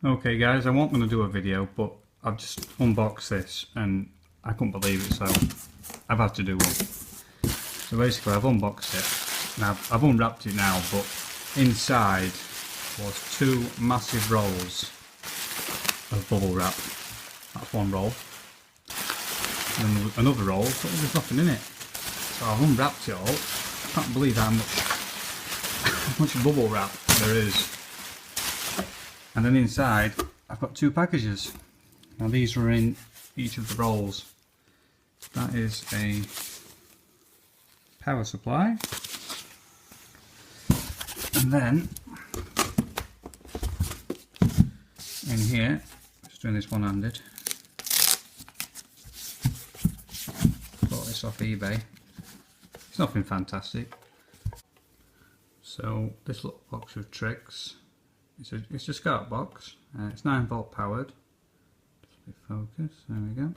Okay guys, I wasn't going to do a video, but I've just unboxed this and I couldn't believe it, so I've had to do one. So basically I've unboxed it, and I've unwrapped it now, but inside was two massive rolls of bubble wrap. That's one roll. And then another roll, but there's nothing in it. So I've unwrapped it all. I can't believe how much bubble wrap there is. And then inside I've got two packages. Now these were in each of the rolls. That is a power supply. And then in here, just doing this one-handed, bought this off eBay. It's nothing fantastic. So this little box of tricks, it's a SCART box. It's 9-volt powered. Just a bit focus, there we go.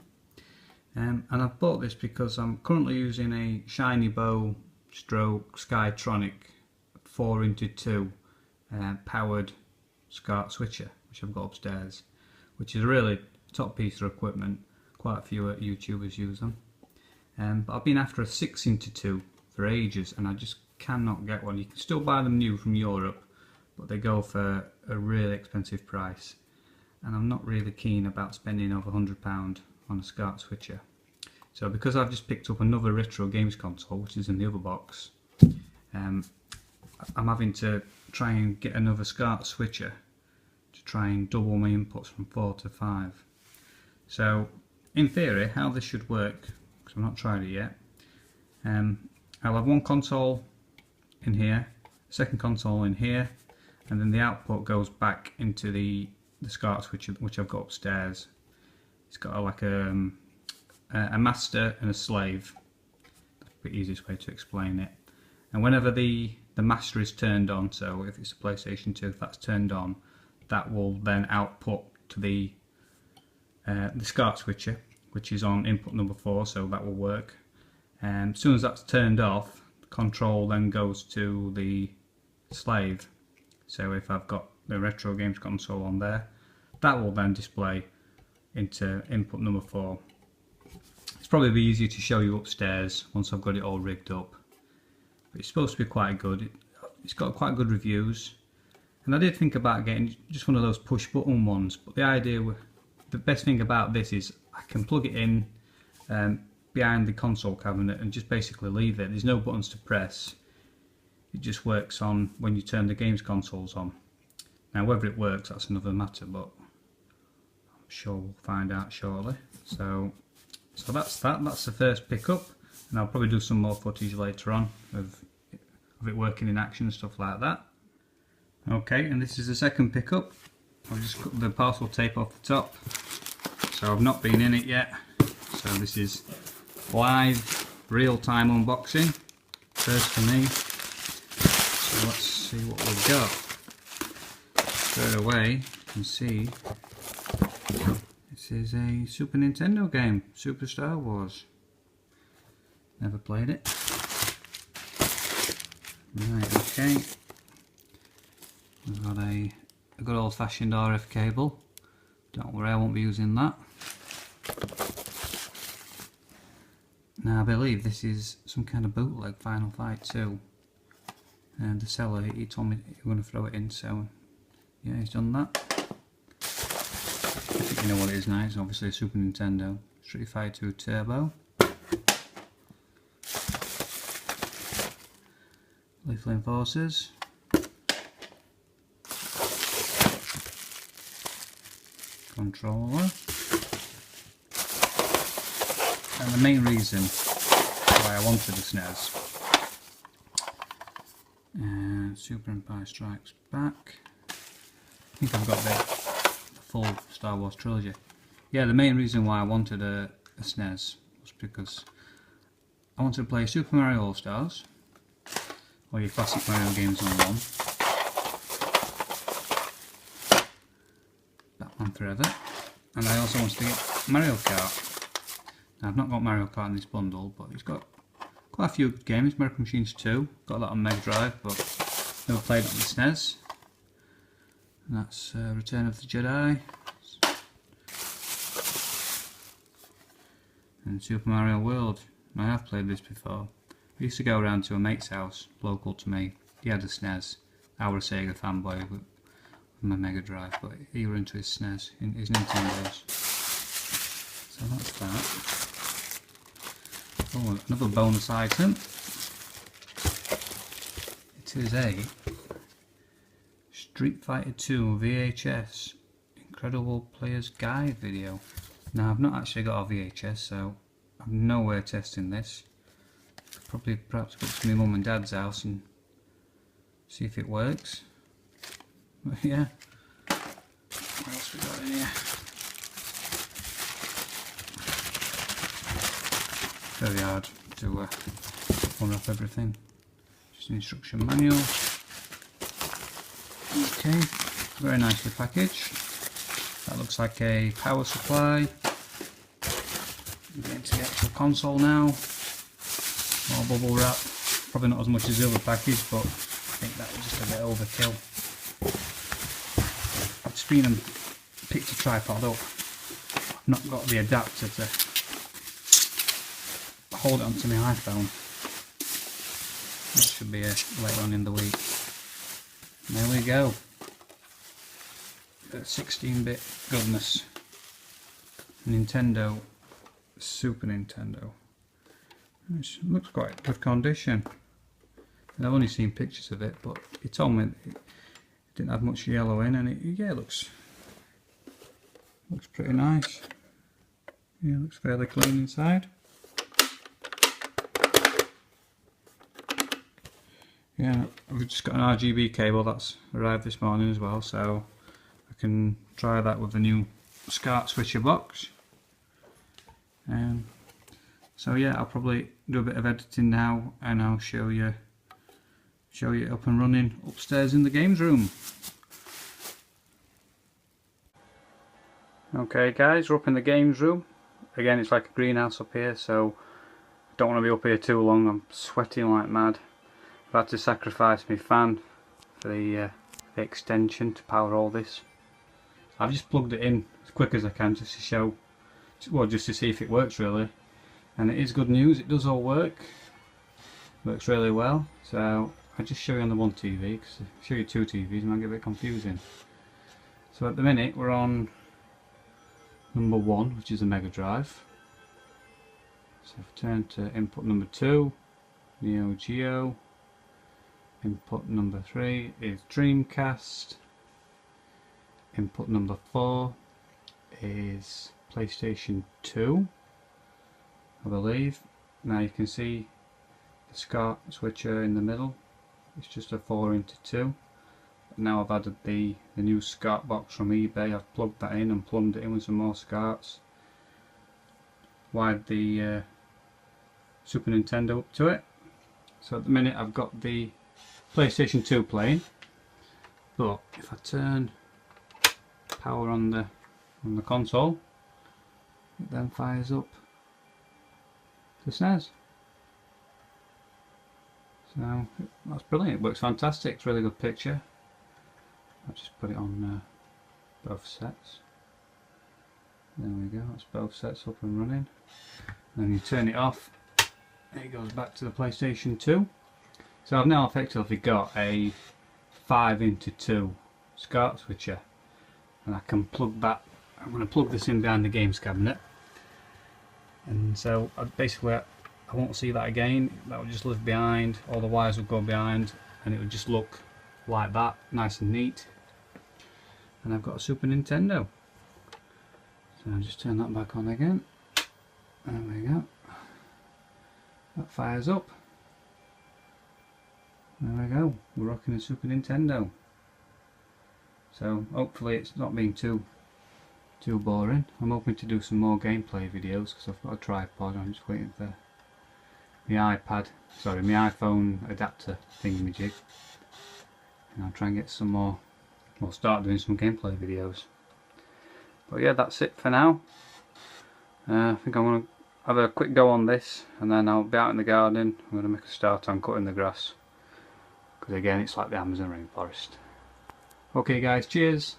And I've bought this because I'm currently using a Shiny Bow stroke Skytronic 4x2 powered SCART switcher, which I've got upstairs, which is a really top piece of equipment. Quite a few YouTubers use them. But I've been after a 6x2 for ages and I just cannot get one. You can still buy them new from Europe, but they go for a really expensive price. And I'm not really keen about spending over £100 on a SCART switcher. So because I've just picked up another retro games console, which is in the other box, I'm having to try and get another SCART switcher to try and double my inputs from 4 to 5. So in theory, how this should work, because I've not tried it yet, I'll have one console in here, second console in here, and then the output goes back into the SCART switcher, which I've got upstairs. It's got a master and a slave. That's the easiest way to explain it. And whenever the master is turned on, so if it's a PlayStation 2, if that's turned on, that will then output to the SCART switcher, which is on input number 4, so that will work. And as soon as that's turned off, the control then goes to the slave. So if I've got the retro games console on there, that will then display into input number 4. It's probably be easier to show you upstairs once I've got it all rigged up. But it's supposed to be quite good. It's got quite good reviews. And I did think about getting just one of those push button ones, but the best thing about this is I can plug it in behind the console cabinet and just basically leave it. There's no buttons to press. It just works on when you turn the games consoles on. Now whether it works, that's another matter, but I'm sure we'll find out shortly. So that's that. That's the first pickup, and I'll probably do some more footage later on of it working in action and stuff like that. Okay, and this is the second pickup. I've just cut the parcel tape off the top, so I've not been in it yet. So this is live, real-time unboxing. First for me. So let's see what we've got. Straight away, you can see this is a Super Nintendo game, Super Star Wars. Never played it. Right, okay. We've got a good old-fashioned RF cable. Don't worry, I won't be using that. Now I believe this is some kind of bootleg Final Fight 2. And the seller, he told me he was going to throw it in, so yeah, he's done that. I think you know what it is now. It's obviously a Super Nintendo. Street Fighter 2 Turbo. Lethal Enforcers. Controller. And the main reason why I wanted the SNES. Super Empire Strikes Back. I think I've got the full Star Wars trilogy. Yeah, the main reason why I wanted a SNES was because I wanted to play Super Mario All-Stars, or your classic Mario games on one, Batman Forever, and I also wanted to get Mario Kart. Now, I've not got Mario Kart in this bundle, but it's got quite a few games. Miracle Machines 2, got that on Mega Drive, but never played it on the SNES. And that's Return of the Jedi. And Super Mario World. I have played this before. I used to go around to a mate's house, local to me. He had a SNES. I was a Sega fanboy with my Mega Drive, but he were into his SNES, his Nintendos. So that's that. Oh, another bonus item. It is a Street Fighter 2 VHS Incredible Player's Guide video. Now I've not actually got a VHS, so I'm nowhere testing this. Probably perhaps go to my mum and dad's house and see if it works. But yeah. What else we got in here? Very hard to unwrap everything. Just an instruction manual. Okay, very nicely packaged. That looks like a power supply. I'm getting to the actual console now. More bubble wrap. Probably not as much as the other package, but I think that was just a bit overkill. I've just been and picked a tripod up. I've not got the adapter to hold it onto my iPhone. That should be later on in the week. And there we go. 16-bit goodness. Nintendo, Super Nintendo. It looks quite good condition. And I've only seen pictures of it, but it told me it didn't have much yellow in, and it looks pretty nice. Yeah, it looks fairly clean inside. Yeah, I've just got an RGB cable that's arrived this morning as well, so I can try that with the new SCART switcher box. So yeah, I'll probably do a bit of editing now, and I'll show you it up and running upstairs in the games room. Okay guys, we're up in the games room. Again, it's like a greenhouse up here, so I don't want to be up here too long. I'm sweating like mad. I've had to sacrifice my fan for the extension to power all this. I've just plugged it in as quick as I can just to show, well, just to see if it works really. And it is good news, it does all work. Works really well. So I'll just show you on the one TV, because if I show you two TVs it might get a bit confusing. So at the minute we're on number 1, which is a Mega Drive. So if I turn to input number 2, Neo Geo. Input number 3 is Dreamcast. Input number 4 is PlayStation 2, I believe. Now you can see the SCART switcher in the middle. It's just a 4x2. Now I've added the new SCART box from eBay. I've plugged that in and plumbed it in with some more SCARTs. Wired the Super Nintendo up to it. So at the minute I've got the PlayStation 2 playing, but if I turn power on the console, it then fires up the SNES. So that's brilliant, it works fantastic, it's a really good picture. I'll just put it on both sets. There we go, that's both sets up and running. And then you turn it off, it goes back to the PlayStation 2. So I've now effectively got a 5x2 SCART switcher, and I can plug that. I'm going to plug this in behind the games cabinet, and so I won't see that again. That will just live behind, all the wires will go behind, and it will just look like that, nice and neat. And I've got a Super Nintendo. So I'll just turn that back on again. There we go. That fires up. There we go, we're rocking a Super Nintendo. So hopefully it's not being too boring. I'm hoping to do some more gameplay videos because I've got a tripod. I'm just waiting for my iPhone adapter thingamajig, and I'll try and get some more. We'll start doing some gameplay videos. But yeah, that's it for now. I think I'm going to have a quick go on this, and then I'll be out in the garden. I'm going to make a start on cutting the grass, because again it's like the Amazon rainforest. Okay guys, cheers.